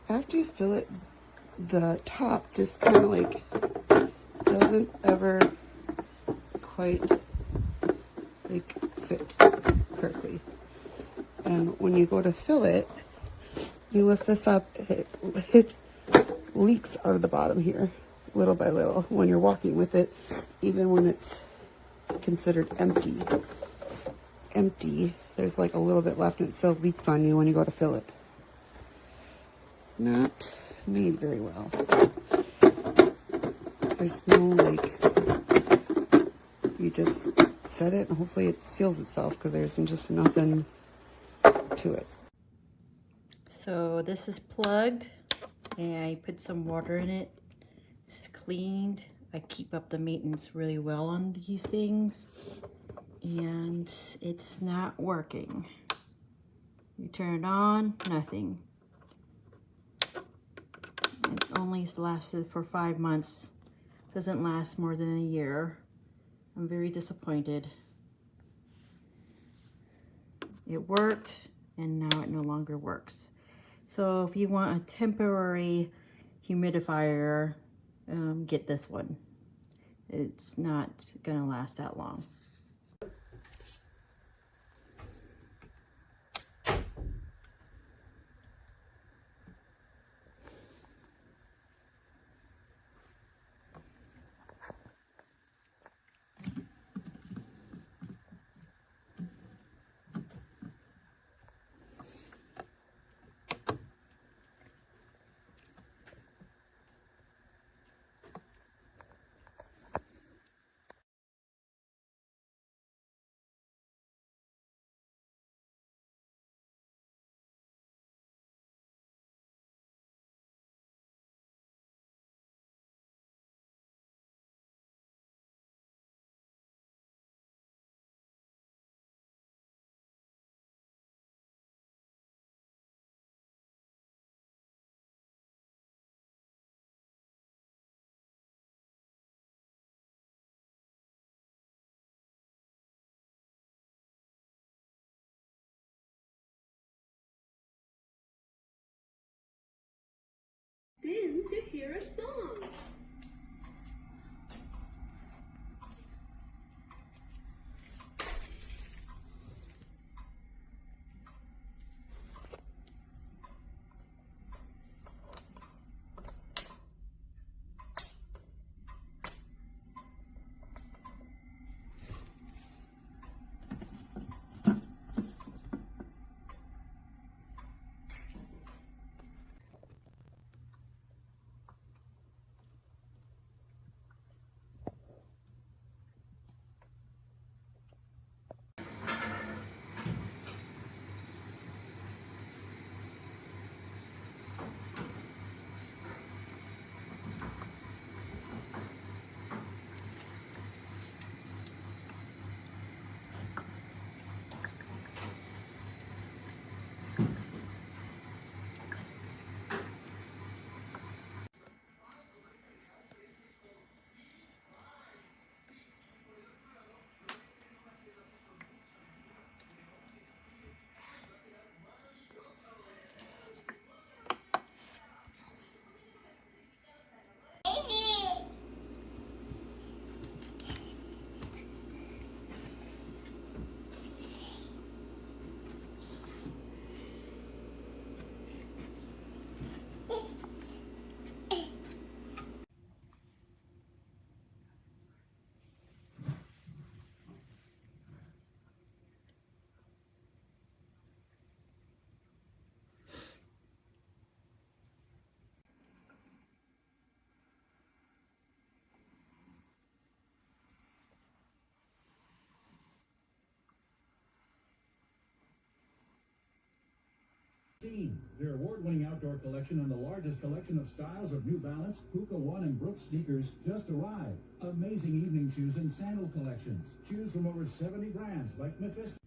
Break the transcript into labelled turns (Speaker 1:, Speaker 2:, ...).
Speaker 1: after you fill it, the top just kind of like doesn't ever quite like fit correctly. And when you go to fill it, you lift this up, it leaks out of the bottom here, little by little, when you're walking with it, even when it's considered empty. There's like a little bit left and it still leaks on you when you go to fill it. Not made very well. There's no like, you just set it and hopefully it seals itself because there's just nothing to it.
Speaker 2: So this is plugged and I put some water in it. It's cleaned. I keep up the maintenance really well on these things and it's not working. You turn it on, nothing. It only lasted for 5 months. Doesn't last more than a year. I'm very disappointed. It worked and now it no longer works. So if you want a temporary humidifier, get this one. It's not gonna last that long.
Speaker 3: Then to hear a song.
Speaker 4: Their award-winning outdoor collection and the largest collection of styles of New Balance, Hoka One, and Brooks sneakers just arrived. Amazing evening shoes and sandal collections. Choose from over 70 brands like Mephisto.